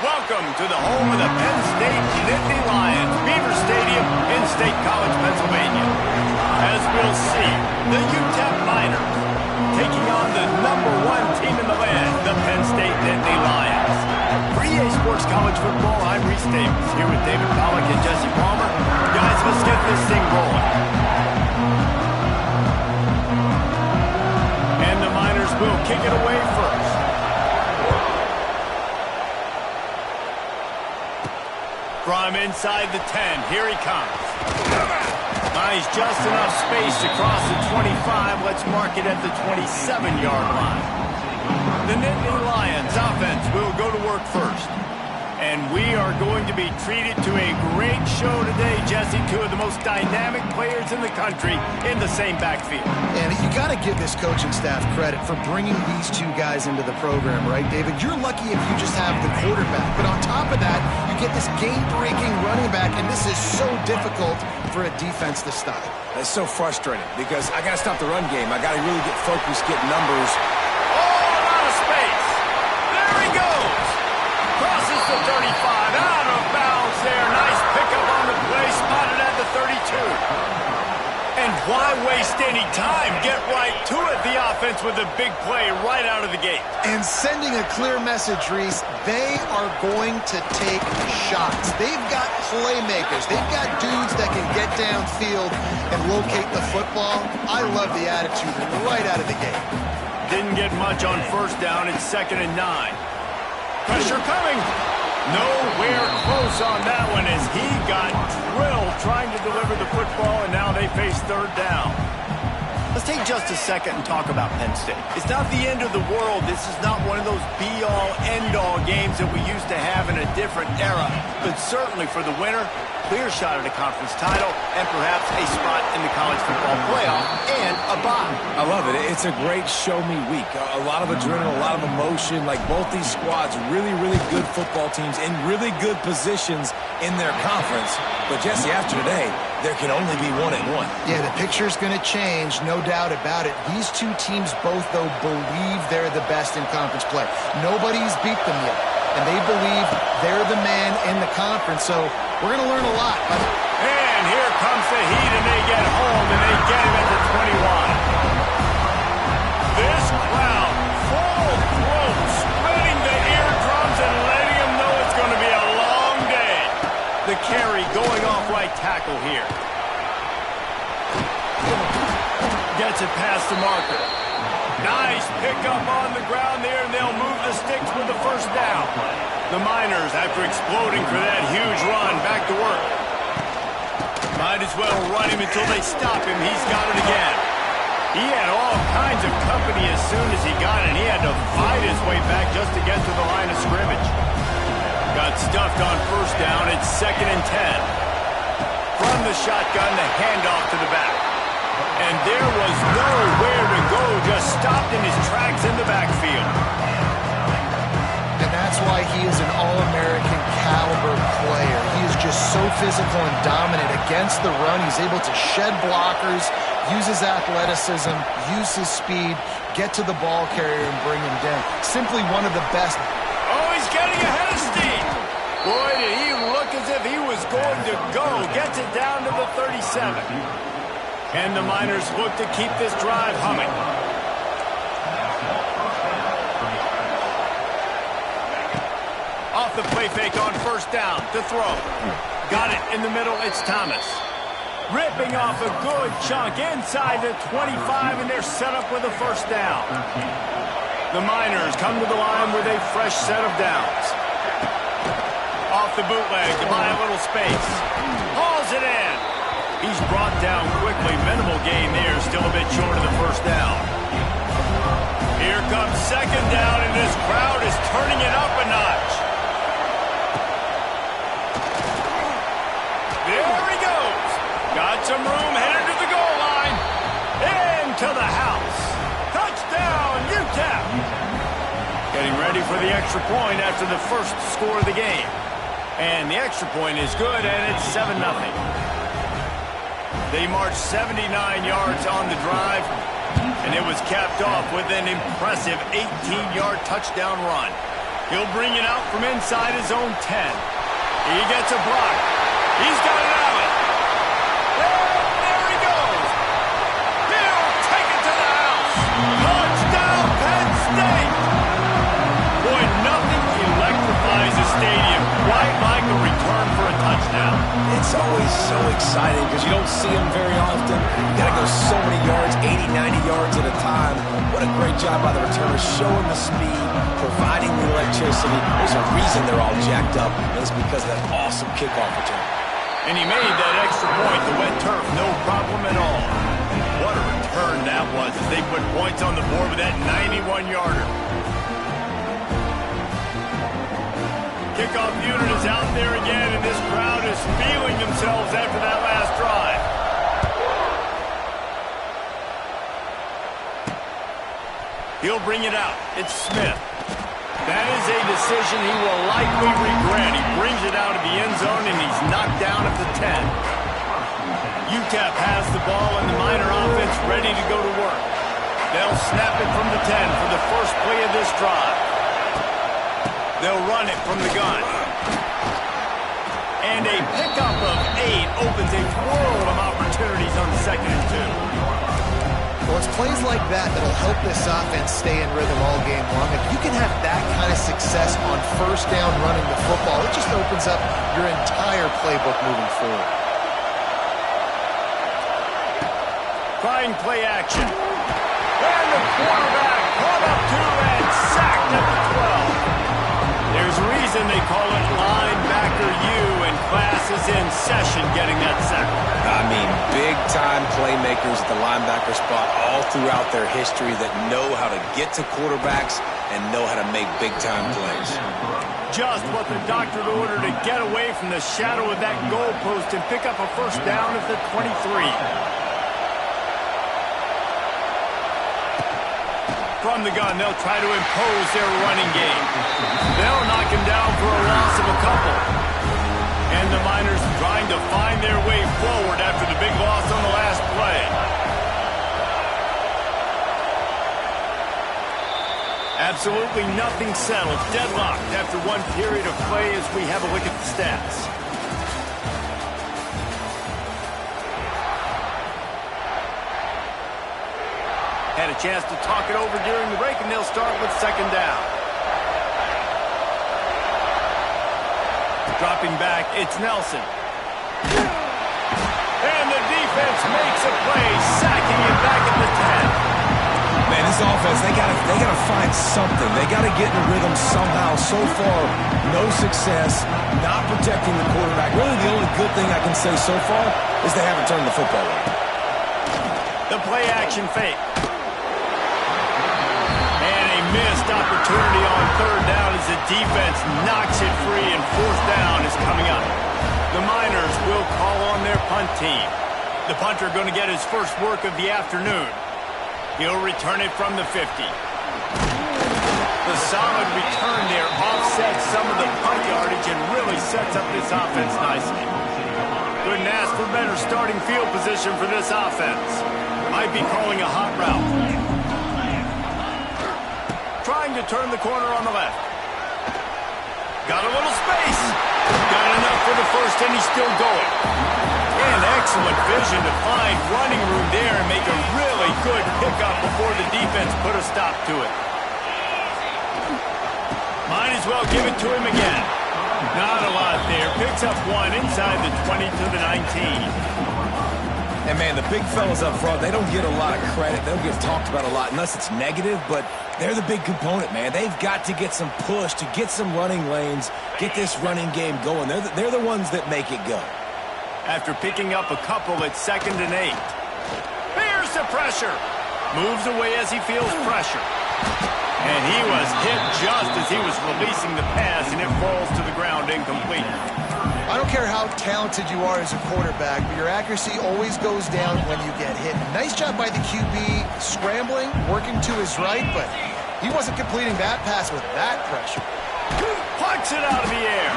Welcome to the home of the Penn State Nittany Lions, Beaver Stadium in State College, Pennsylvania. As we'll see, the UTEP Miners taking on the #1 team in the land, the Penn State Nittany Lions. For EA Sports College Football, I'm Reese Davis, here with David Pollack and Jesse Palmer. Guys, let's get this thing rolling. And the Miners will kick it away first. From inside the 10, here he comes. Nice, just enough space to cross the 25. Let's mark it at the 27-yard line. The Nittany Lions offense will go to work first. And we are going to be treated to a great show today, Jesse. Two of the most dynamic players in the country in the same backfield. And you got to give this coaching staff credit for bringing these two guys into the program, right, David? You're lucky if you just have the quarterback. But on top of that, you get this game-breaking running back, and this is so difficult for a defense to stop. It's so frustrating because I got to stop the run game. I got to really get focused, get numbers. Oh, out of space. There he goes. Crosses the 35, out of bounds there. Nice pickup on the play, spotted at the 32. And why waste any time? Get right to it, the offense, with a big play right out of the gate. And sending a clear message, Reese, they are going to take shots. They've got playmakers. They've got dudes that can get downfield and locate the football. I love the attitude right out of the gate. Didn't get much on first down. It's 2nd and 9. Pressure coming. Nowhere close on that one as he got drilled trying to deliver the football, and now they face 3rd down. Let's take just a second and talk about Penn State. It's not the end of the world. This is not one of those be-all, end-all games that we used to have in a different era. But certainly for the winner, clear shot at a conference title and perhaps a spot in the college football playoff and a bye. I love it. It's a great show-me week. A lot of adrenaline, a lot of emotion. Like both these squads, really, really good football teams in really good positions in their conference. But Jesse, after today, there can only be 1-1. Yeah, the picture's going to change, no doubt about it. These two teams both, though, believe they're the best in conference play. Nobody's beat them yet, and they believe they're the man in the conference, so we're going to learn a lot. And here comes the heat, and they get home, and they get him at the 21. This crowd, full throat, splitting the eardrums and letting them know it's going to be a long day. The carry going off right tackle here. Gets it past the marker. Nice pickup on the ground there, and they'll move the sticks with the 1st down. The Miners, after exploding for that huge run, back to work. Might as well run him until they stop him. He's got it again. He had all kinds of company as soon as he got it. He had to fight his way back just to get to the line of scrimmage. Got stuffed on 1st down. It's 2nd and 10. From the shotgun, the handoff to the back. And there was nowhere to go, just stopped in his tracks in the backfield. And that's why he is an All-American caliber player. He is just so physical and dominant against the run. He's able to shed blockers, use his athleticism, use his speed, get to the ball carrier and bring him down. Simply one of the best. Oh, he's getting ahead of steam. Boy, did he look as if he was going to go. Gets it down to the 37. And the Miners look to keep this drive humming. Off the play fake on first down to throw. Got it in the middle, it's Thomas. Ripping off a good chunk inside the 25, and they're set up with a first down. The Miners come to the line with a fresh set of downs. Off the bootleg to buy a little space. Hauls it in. He's brought down quickly. Minimal gain there, still a bit short of the first down. Here comes second down, and this crowd is turning it up a notch. There he goes. Got some room, headed to the goal line. Into the house. Touchdown, UTEP. Getting ready for the extra point after the first score of the game. And the extra point is good, and it's 7-0. They marched 79 yards on the drive, and it was capped off with an impressive 18-yard touchdown run. He'll bring it out from inside his own 10. He gets a block. He's got it out. And there he goes. He'll take it to the house. Touchdown, Penn State. Boy, nothing electrifies a stadium quite like a return for a touchdown. It's always so exciting because you don't see them very often. You got to go so many yards, 80, 90 yards at a time. What a great job by the returners, showing the speed, providing the electricity. There's a reason they're all jacked up, and it's because of that awesome kickoff return. And he made that extra point, the wet turf, no problem at all. What a return that was as they put points on the board with that 91-yarder. Kickoff unit is out there again, and this crowd is feeling themselves after that last drive. He'll bring it out. It's Smith. That is a decision he will likely regret. He brings it out of the end zone, and he's knocked down at the 10. UTEP has the ball, and the Miner offense ready to go to work. They'll snap it from the 10 for the first play of this drive. They'll run it from the gun. And a pickup of 8 opens a world of opportunities on 2nd and 2. Well, it's plays like that that'll help this offense stay in rhythm all game long. If you can have that kind of success on first down running the football, it just opens up your entire playbook moving forward. Trying play action. And the quarterback caught up to and sacked at the 12. There's a reason they call it linebacker U, and class is in session getting that sack. I mean, big-time playmakers at the linebacker spot all throughout their history that know how to get to quarterbacks and know how to make big-time plays. Just what the doctor ordered to get away from the shadow of that goalpost and pick up a first down at the 23. From the gun, they'll try to impose their running game. They'll knock him down for a loss of a couple. And the Miners trying to find their way forward after the big loss on the last play. Absolutely nothing settled. Deadlocked after one period of play as we have a look at the stats. Had a chance to talk it over during the break, and they'll start with second down. Dropping back, it's Nelson. And the defense makes a play, sacking it back at the 10. Man, this offense, they gotta find something. They gotta get in a rhythm somehow. So far, no success, not protecting the quarterback. Really, the only good thing I can say so far is they haven't turned the football over. The play action fake. Missed opportunity on third down as the defense knocks it free, and fourth down is coming up. The Miners will call on their punt team. The punter going to get his first work of the afternoon. He'll return it from the 50. The solid return there offsets some of the punt yardage and really sets up this offense nicely. Couldn't ask for better starting field position for this offense. Might be calling a hot route. Trying to turn the corner on the left. Got a little space. Got enough for the first, and he's still going. And excellent vision to find running room there and make a really good pickup before the defense put a stop to it. Might as well give it to him again. Not a lot there. Picks up one inside the 20 to the 19. And, man, the big fellas up front, they don't get a lot of credit. They don't get talked about a lot unless it's negative, but they're the big component, man. They've got to get some push to get some running lanes, get this running game going. They're the ones that make it go. After picking up a couple at 2nd and 8. Here's the pressure. Moves away as he feels pressure. And he was hit just as he was releasing the pass, and it falls to the ground incomplete. I don't care how talented you are as a quarterback, but your accuracy always goes down when you get hit. Nice job by the QB scrambling, working to his right, but he wasn't completing that pass with that pressure. Plucks it out of the air.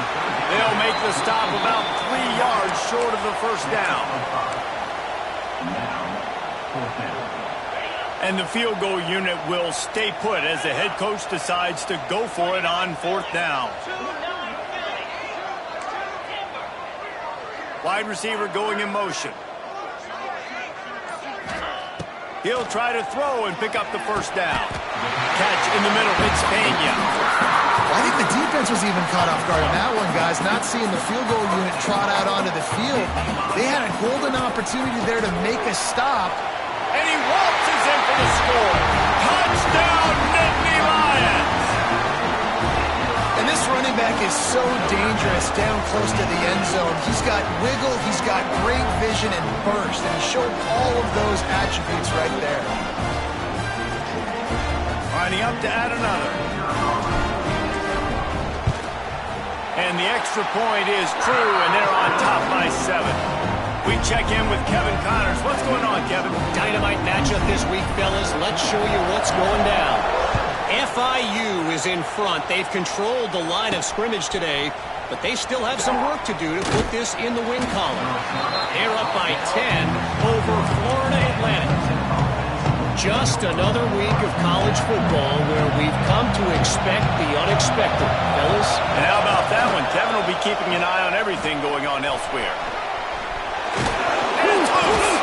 They'll make the stop about 3 yards short of the first down. And the field goal unit will stay put as the head coach decides to go for it on 4th down. Wide receiver going in motion. He'll try to throw and pick up the first down. Catch in the middle, it's Pena. I think the defense was even caught off guard on that one, guys. Not seeing the field goal unit trot out onto the field. They had a golden opportunity there to make a stop. And he waltzes in for the score. Touchdown, Nittany Lions! And this running back is so dangerous down close to the end zone. He's got wiggle, he's got great vision and burst, and he showed all of those attributes right there. Lining up to add another. And the extra point is true, and they're on top by 7. We check in with Kevin Connors. What's going on, Kevin? Dynamite matchup this week, fellas. Let's show you what's going down. FIU is in front. They've controlled the line of scrimmage today, but they still have some work to do to put this in the win column. They're up by 10 over Florida Atlantic. Just another week of college football where we've come to expect the unexpected, fellas. And how about that one? Kevin will be keeping an eye on everything going on elsewhere. And loose.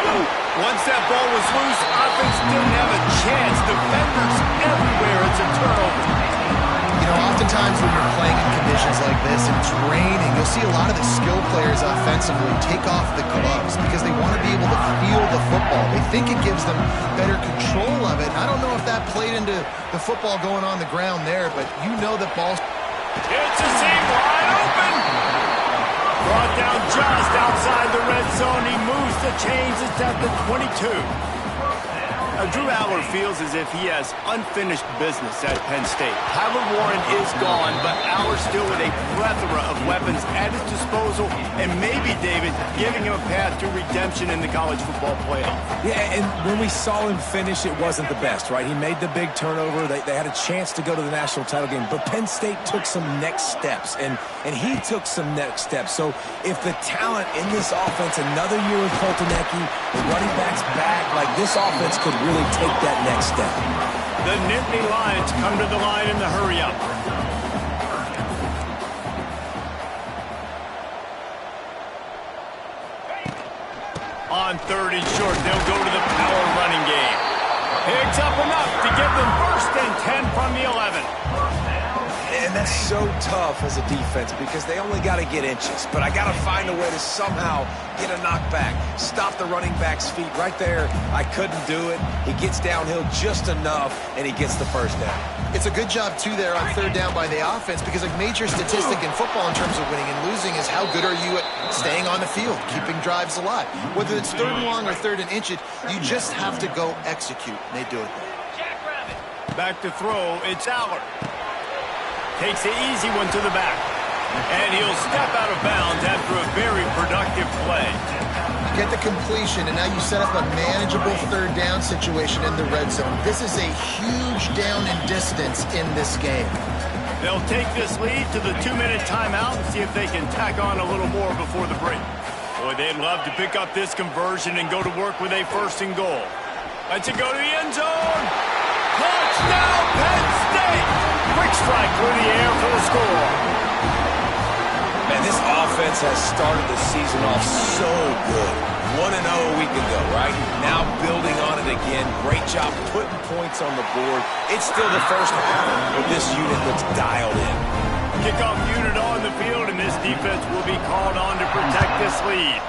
Once that ball was loose, offense didn't have a chance. Defenders everywhere. It's a turnover. You know, oftentimes when you're playing in conditions like this and it's raining, you'll see a lot of the skill players offensively take off the gloves because they want to be able to feel the football. They think it gives them better control of it. I don't know if that played into the football going on the ground there, but you know that ball's... It's a seam wide open. Brought down just outside the red zone. He moves the chains. It's at the 22. Drew Aller feels as if he has unfinished business at Penn State. Tyler Warren is gone, but Aller still with a plethora of weapons at his disposal, and maybe, David, giving him a path to redemption in the college football playoff. Yeah, and when we saw him finish, it wasn't the best, right? He made the big turnover. They had a chance to go to the national title game, but Penn State took some next steps, and he took some next steps. So if the talent in this offense, another year with Poltonecki, the running backs back, like this offense could really take that next step. The Nittany Lions come to the line in the hurry-up. On 3rd and short, they'll go to the power running game. Picks up enough to give them 1st and 10 from the 11. And that's so tough as a defense because they only got to get inches. But I got to find a way to somehow get a knockback, stop the running back's feet right there. I couldn't do it. He gets downhill just enough, and he gets the first down. It's a good job, too, there on 3rd down by the offense because a major statistic in football in terms of winning and losing is how good are you at staying on the field, keeping drives alive. Whether it's 3rd and long or 3rd and inch, you just have to go execute. And they do it there. Back to throw, it's Aller. Takes the easy one to the back. And he'll step out of bounds after a very productive play. get the completion, and now you set up a manageable third down situation in the red zone. This is a huge down in distance in this game. They'll take this lead to the 2-minute timeout and see if they can tack on a little more before the break. Boy, they'd love to pick up this conversion and go to work with a 1st and goal. Let's it go to the end zone. Touchdown, Penn State! Quick strike through the air for the score. Man, this offense has started the season off so good. 1-0 a week ago, right? Now building on it again. Great job putting points on the board. It's still the first half, but this unit looks dialed in. Kickoff unit on the field, and this defense will be called on to protect this lead.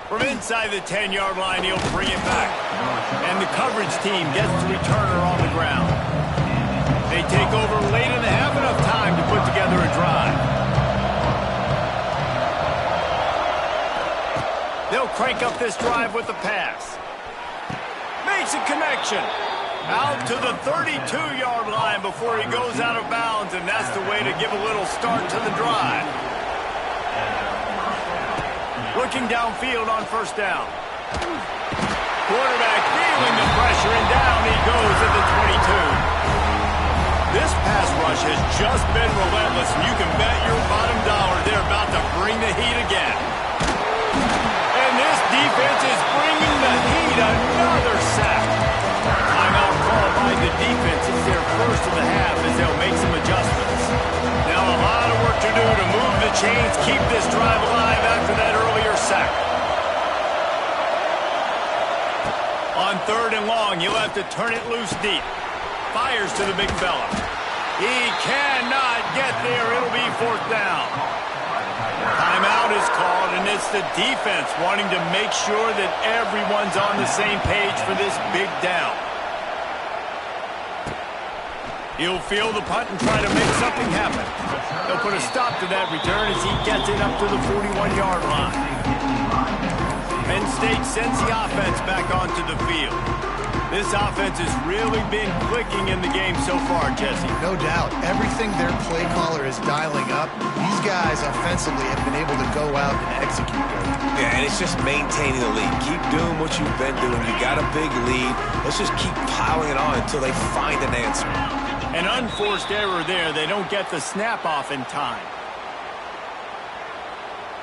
From inside the 10-yard line, he'll bring it back. And the coverage team gets the returner on the ground. They take over late in the half, enough time to put together a drive. They'll crank up this drive with the pass. Makes a connection. Out to the 32-yard line before he goes out of bounds, and that's the way to give a little start to the drive. Looking downfield on 1st down. Quarterback feeling the pressure, and down he goes at the 22. This pass rush has just been relentless, and you can bet your bottom dollar they're about to bring the heat again. And this defense is bringing the heat. Another sack. Timeout called by the defense. It's their first of the half as they'll make some adjustments. Now a lot of work to do to move the chains, keep this drive alive after that earlier sack. On 3rd and long, you'll have to turn it loose deep. Fires to the big fella. He cannot get there. It'll be 4th down. Timeout is called, and it's the defense wanting to make sure that everyone's on the same page for this big down. He'll field the punt and try to make something happen. They'll put a stop to that return as he gets it up to the 41-yard line. Penn State sends the offense back onto the field. This offense has really been clicking in the game so far, Jesse. No doubt. Everything their play caller is dialing up, these guys offensively have been able to go out and execute great. Yeah, and it's just maintaining the lead. Keep doing what you've been doing. You got a big lead. Let's just keep piling it on until they find an answer. An unforced error there. They don't get the snap off in time.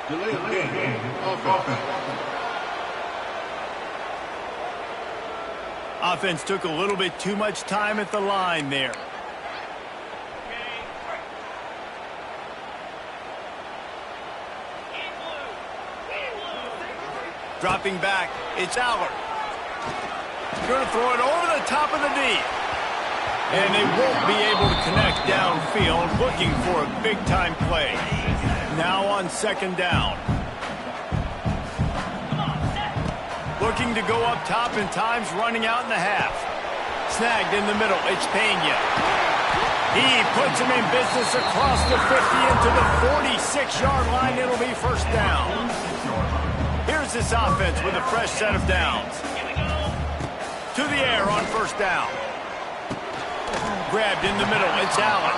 Delayed game. Offense. Offense took a little bit too much time at the line there. Dropping back, it's Aller. Going to throw it over the top of the D. And they won't be able to connect downfield, looking for a big-time play. Now on 2nd down. Looking to go up top, and time's running out in the half. Snagged in the middle, it's Pena. He puts him in business across the 50 into the 46-yard line. It'll be 1st down. Here's this offense with a fresh set of downs. To the air on 1st down. Grabbed in the middle, it's Allen.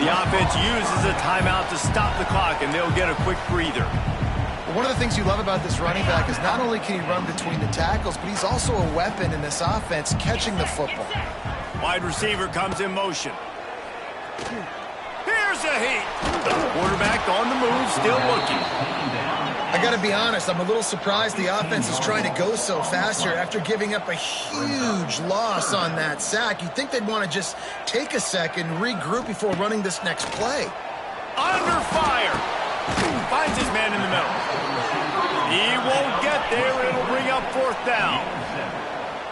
The offense uses a timeout to stop the clock, and they'll get a quick breather. One of the things you love about this running back is not only can he run between the tackles, but he's also a weapon in this offense, catching the football. Wide receiver comes in motion. Here's a heat. Quarterback on the move, still looking. I got to be honest, I'm a little surprised the offense is trying to go so fast here after giving up a huge loss on that sack. You'd think they'd want to just take a second, regroup before running this next play. Under fire. Finds his man in the middle. He won't get there. It'll bring up 4th down.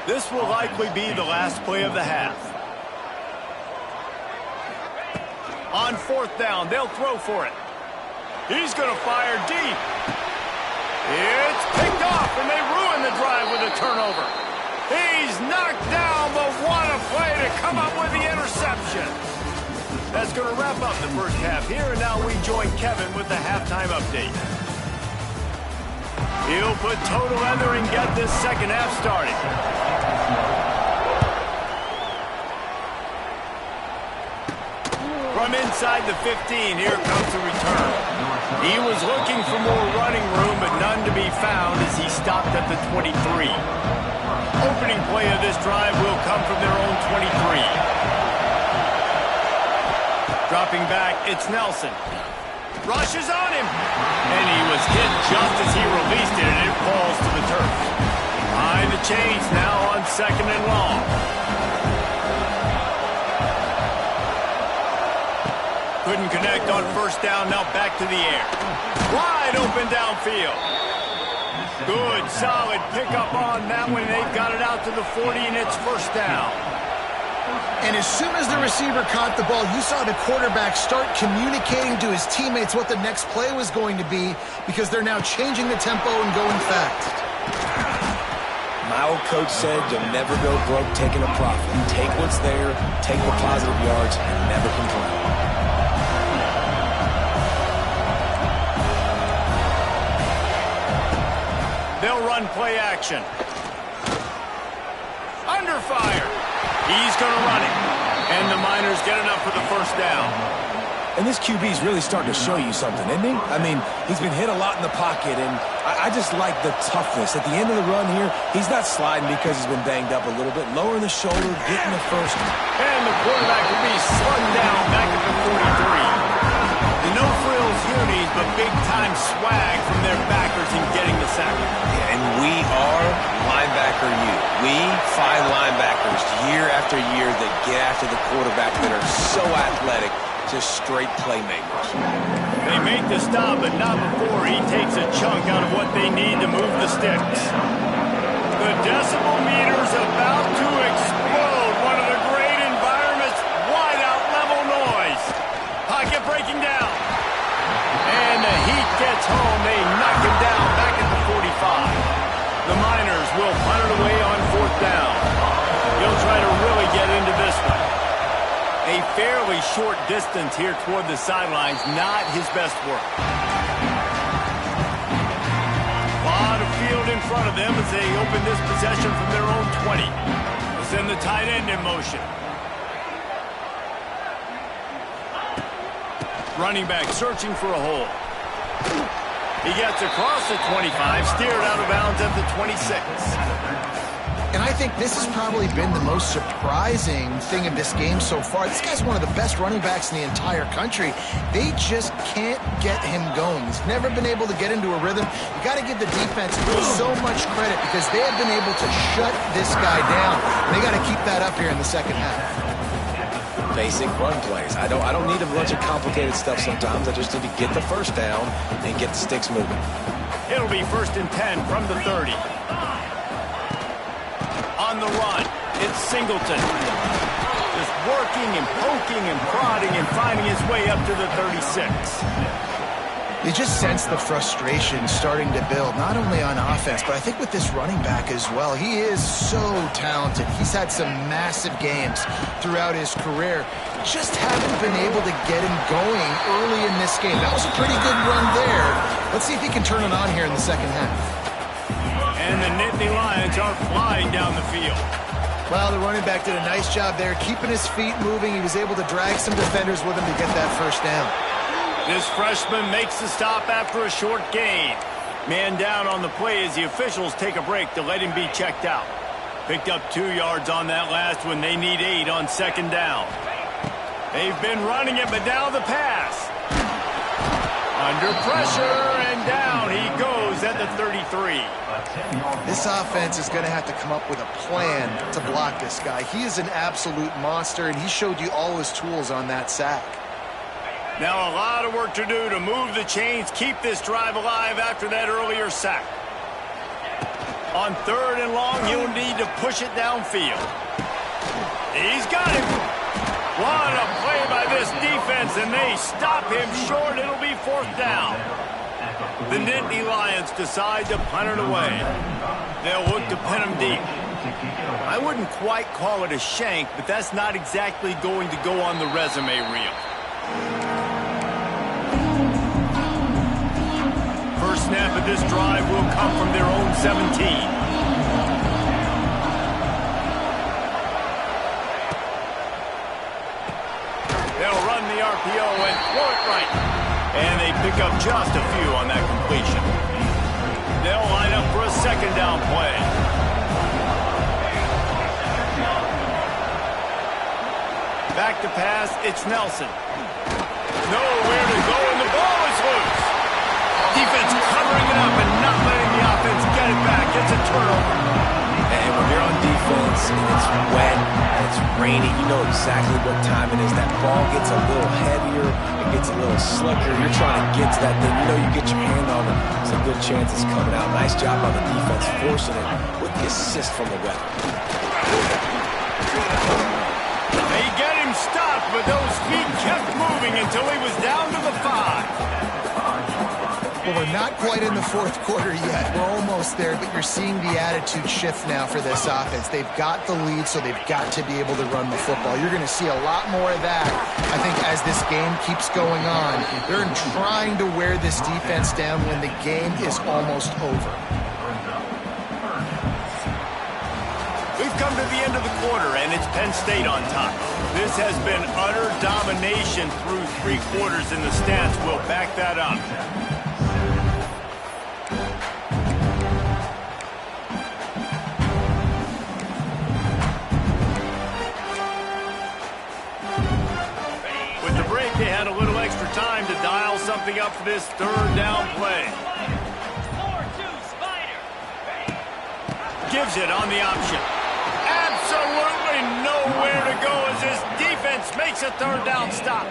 This will likely be the last play of the half. On 4th down, they'll throw for it. He's going to fire deep. It's picked off, and they ruin the drive with a turnover. He's knocked down, but what a play to come up with the interception. That's going to wrap up the first half here, and now we join Kevin with the halftime update. He'll put toe to leather and get this second half started. From inside the 15, here comes the return. He was looking for more running room, but none to be found as he stopped at the 23. Opening play of this drive will come from their own 23. Dropping back, it's Nelson. Rushes on him. And he was hit just as he released it, and it falls to the turf. Behind the chains now on 2nd and long. Couldn't connect on 1st down, now back to the air. Wide open downfield. Good, solid pickup on that one. They've got it out to the 40, and it's 1st down. And as soon as the receiver caught the ball, you saw the quarterback start communicating to his teammates what the next play was going to be, because they're now changing the tempo and going fast. My old coach said you'll never go broke taking a profit. Take what's there, take the positive yards, and never complain. They'll run play action. Under fire. He's going to run it. And the Miners get enough for the 1st down. And this QB's really starting to show you something, isn't he? I mean, he's been hit a lot in the pocket, and I just like the toughness. At the end of the run here, he's not sliding because he's been banged up a little bit. Lowering the shoulder, getting the 1st. And the quarterback will be slugged down back at the 43. The no-frills unis, but big-time swag from their backers in getting the sack. Yeah, and we are linebacker U. We find linebackers year after year that get after the quarterback that are so athletic, just straight playmakers. They make the stop, but not before he takes a chunk out of what they need to move the sticks. The decibel meter's about to explode. One of the great environments, wide-out level noise. Pocket breaking down. And the heat gets home. They knock him down back at the 45. The Miners will punt it away on 4th down. He'll try to really get into this one. A fairly short distance here toward the sidelines, not his best work. A lot of field in front of them as they open this possession from their own 20. We'll send the tight end in motion. Running back searching for a hole. He gets across the 25, steered out of bounds at the 26. And I think this has probably been the most surprising thing of this game so far. This guy's one of the best running backs in the entire country. They just can't get him going. He's never been able to get into a rhythm. You got to give the defense so much credit because they have been able to shut this guy down. And they got to keep that up here in the 2nd half. Basic run plays. I don't need a bunch of complicated stuff sometimes. I just need to get the 1st down and get the sticks moving. It'll be 1st and 10 from the 30. On the run, it's Singleton. Just working and poking and prodding and finding his way up to the 36. You just sense the frustration starting to build, not only on offense, but I think with this running back as well. He is so talented. He's had some massive games throughout his career. Just haven't been able to get him going early in this game. That was a pretty good run there. Let's see if he can turn it on here in the 2nd half. And the Nittany Lions are flying down the field. Well, the running back did a nice job there, keeping his feet moving. He was able to drag some defenders with him to get that 1st down. This freshman makes the stop after a short gain. Man down on the play as the officials take a break to let him be checked out. Picked up 2 yards on that last one. They need 8 on 2nd down. They've been running it, but now the pass. Under pressure, and down he goes at the 33. This offense is going to have to come up with a plan to block this guy. He is an absolute monster, and he showed you all his tools on that sack. Now a lot of work to do to move the chains, keep this drive alive after that earlier sack. On 3rd and long, you'll need to push it downfield. He's got him. What a play by this defense, and they stop him short. It'll be 4th down. The Nittany Lions decide to punt it away. They'll look to pin him deep. I wouldn't quite call it a shank, but that's not exactly going to go on the resume reel. First snap of this drive will come from their own 17. They'll run the throw it right. And they pick up just a few on that completion. They'll line up for a second down play. Back to pass, it's Nelson. Nowhere to go, and the ball is loose. Defense covering it up and not letting the offense get it back. It's a turnover. And when you're on defense and it's wet and it's rainy, you know exactly what time it is. That ball gets a little heavier, it gets a little slicker. You're trying to get to that thing. You know you get your hand on it. There's a good chance it's coming out. Nice job on the defense forcing it with the assist from the weather. They get him stopped, but those feet kept moving until he was down to the 5. Well, we're not quite in the fourth quarter yet. We're almost there, but you're seeing the attitude shift now for this offense. They've got the lead, so they've got to be able to run the football. You're going to see a lot more of that, I think, as this game keeps going on. They're trying to wear this defense down when the game is almost over. We've come to the end of the quarter, and it's Penn State on top. This has been utter domination through 3 quarters, and the stats will back that up. With the break, they had a little extra time to dial something up for this third down play. Gives it on the option. Absolutely nowhere to go as this defense makes a third down stop.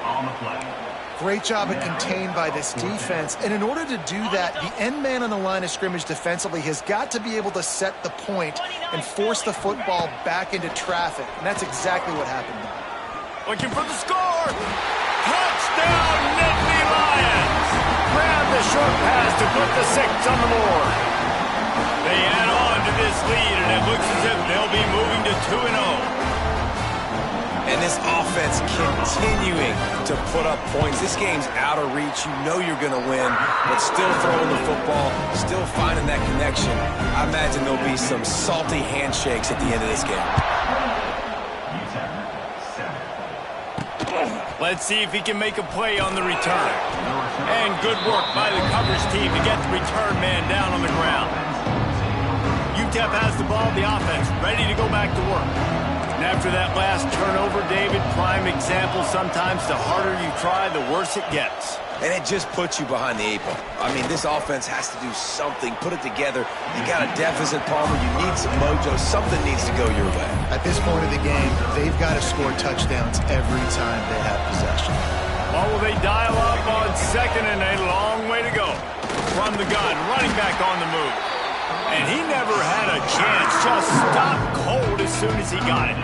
Great job of contained by this defense. And in order to do that, the end man on the line of scrimmage defensively has got to be able to set the point and force the football back into traffic. And that's exactly what happened. Looking for the score. Touchdown, Nittany Lions. Grab the short pass to put the 6 on the board. They add on to this lead, and it looks as if they'll be moving to 2-0. And this offense continuing to put up points. This game's out of reach. You know you're going to win, but still throwing the football, still finding that connection. I imagine there'll be some salty handshakes at the end of this game. Let's see if he can make a play on the return. And good work by the coverage team to get the return man down on the ground. UTEP has the ball, the offense ready to go back to work. And after that last turnover, David, prime example, sometimes the harder you try, the worse it gets. And it just puts you behind the 8 ball. I mean, this offense has to do something, put it together. You got a deficit, Palmer. You need some mojo. Something needs to go your way. At this point of the game, they've got to score touchdowns every time they have possession. Or will they dial up on second and a long way to go? From the gun, running back on the move. And he never had a chance, just stopped cold as soon as he got it.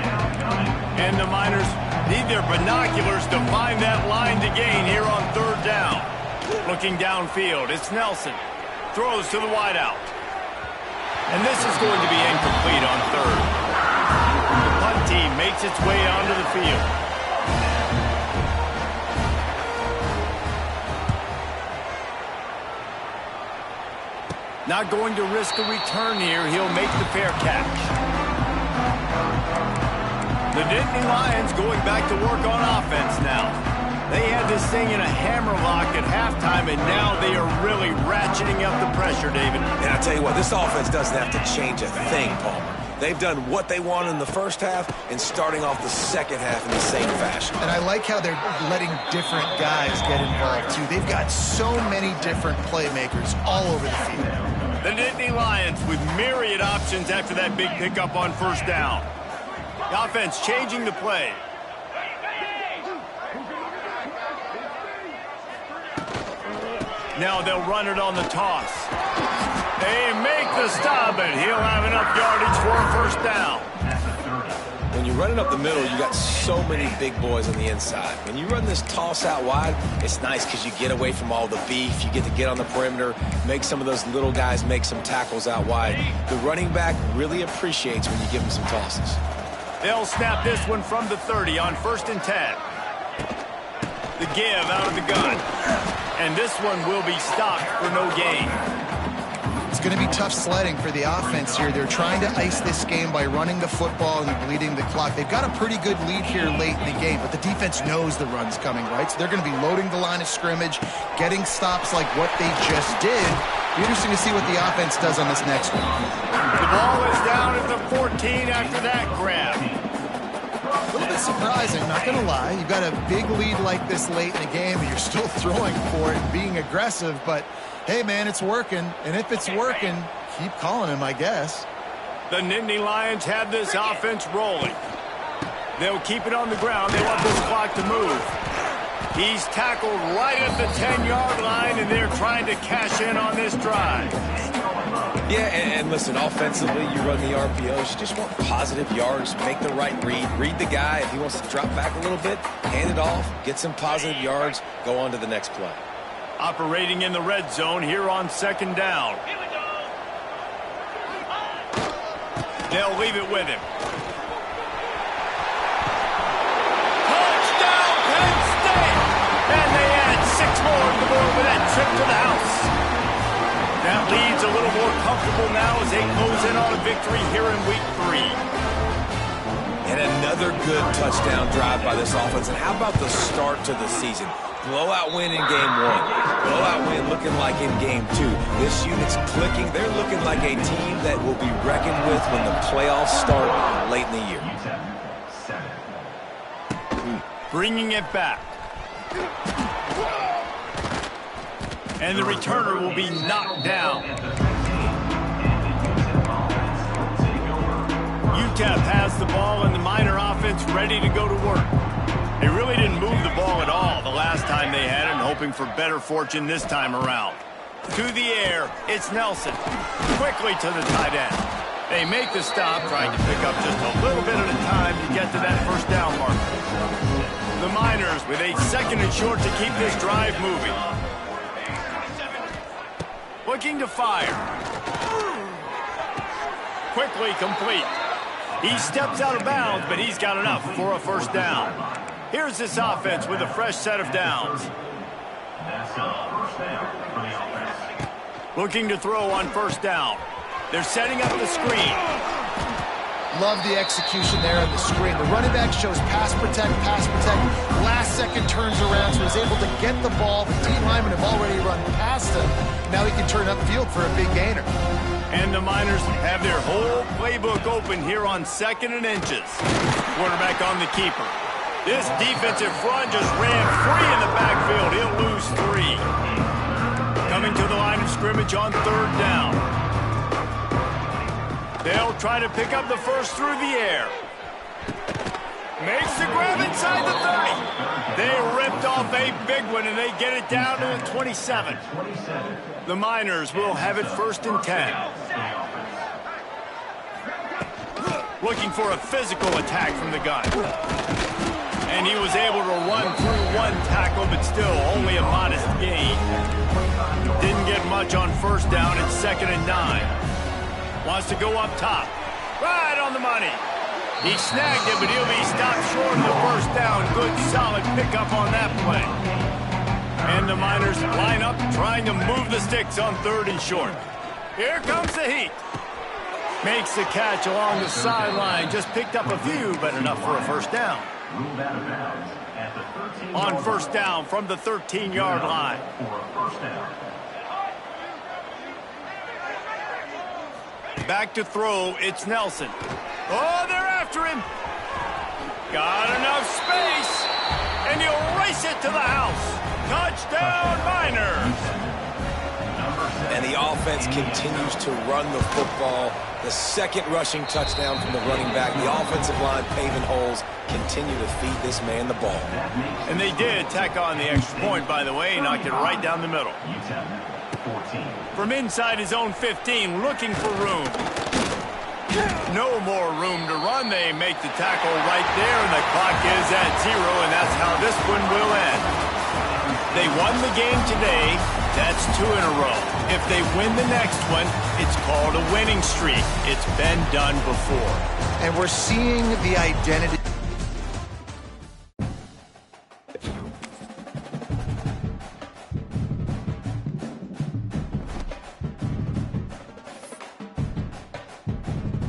And the Miners need their binoculars to find that line to gain here on third down. Looking downfield, it's Nelson. Throws to the wideout. And this is going to be incomplete on third. The punt team makes its way onto the field. Not going to risk a return here. He'll make the fair catch. The Nittany Lions going back to work on offense now. They had this thing in a hammerlock at halftime, and now they are really ratcheting up the pressure, David. And I tell you what, this offense doesn't have to change a thing, Palmer. They've done what they wanted in the first half and starting off the second half in the same fashion. And I like how they're letting different guys get involved, too. They've got so many different playmakers all over the field. The Nittany Lions with myriad options after that big pickup on first down. The offense changing the play. Now they'll run it on the toss. They make the stop, and he'll have enough yardage for a first down. When you run it up the middle, you got so many big boys on the inside. When you run this toss out wide, it's nice because you get away from all the beef. You get to get on the perimeter, make some of those little guys make some tackles out wide. The running back really appreciates when you give him some tosses. They'll snap this one from the 30 on 1st and 10. The give out of the gun. And this one will be stopped for no gain. It's going to be tough sledding for the offense here. They're trying to ice this game by running the football and bleeding the clock. They've got a pretty good lead here late in the game, but the defense knows the run's coming, right? So they're going to be loading the line of scrimmage, getting stops like what they just did. Be interesting to see what the offense does on this next one. The ball is down at the 14 after that grab. A little bit surprising, not going to lie. You've got a big lead like this late in the game, and you're still throwing for it and being aggressive, but hey, man, it's working. And if it's working, keep calling him, I guess. The Nittany Lions have this offense rolling. They'll keep it on the ground. They want this clock to move. He's tackled right at the 10-yard line, and they're trying to cash in on this drive. Yeah, and listen, offensively, you run the RPOs. You just want positive yards, make the right read the guy. If he wants to drop back a little bit, hand it off, get some positive yards, go on to the next play. Operating in the red zone here on 2nd down. They'll leave it with him. Touchdown, Penn State! And they add 6 more to the board with that trip to the house. That lead's a little more comfortable now as they close in on a victory here in week 3. And another good touchdown drive by this offense. And how about the start to the season? Blowout win in game 1. Blowout win looking like in game 2. This unit's clicking. They're looking like a team that will be reckoned with when the playoffs start late in the year. Bringing it back. And the returner will be knocked down. UTEP has the ball and the Miner offense ready to go to work. They really didn't move the ball at all the last time they had it, and hoping for better fortune this time around. To the air, it's Nelson. Quickly to the tight end. They make the stop, trying to pick up just a little bit at a time to get to that 1st down marker. The Miners with a 2nd and short to keep this drive moving. Looking to fire. Quickly complete. He steps out of bounds, but he's got enough for a 1st down. Here's this offense with a fresh set of downs. Looking to throw on 1st down. They're setting up the screen. Love the execution there on the screen. The running back shows pass protect. Last second turns around, so he's able to get the ball. The D linemen have already run past him. Now he can turn upfield for a big gainer. And the Miners have their whole playbook open here on 2nd and inches. Quarterback on the keeper. This defensive front just ran free in the backfield. He'll lose 3. Coming to the line of scrimmage on 3rd down. They'll try to pick up the 1st through the air. Makes the grab inside the 30. They ripped off a big one, and they get it down to the 27. The Miners will have it 1st and 10. Looking for a physical attack from the gun. And he was able to run through 1 tackle, but still only a modest gain. Didn't get much on 1st down. It's 2nd and 9. Wants to go up top. Right on the money. He snagged it, but he'll be stopped short of the 1st down. Good, solid pickup on that play. And the Miners line up, trying to move the sticks on 3rd and short. Here comes the heat. Makes the catch along the sideline. Just picked up a few, but enough for a 1st down. On 1st down from the 13-yard line. Back to throw, it's Nelson. Oh, they're after him. Got enough space, and he'll race it to the house. Touchdown, Miners. And the offense continues to run the football. The 2nd rushing touchdown from the running back. The offensive line paving holes. Continue to feed this man the ball. And they did tack on the extra point, by the way. Knocked it right down the middle. From inside his own 15, looking for room. No more room to run. They make the tackle right there, and the clock is at 0, and that's how this one will end. They won the game today. That's 2 in a row. If they win the next one, it's called a winning streak. It's been done before. And we're seeing the identity.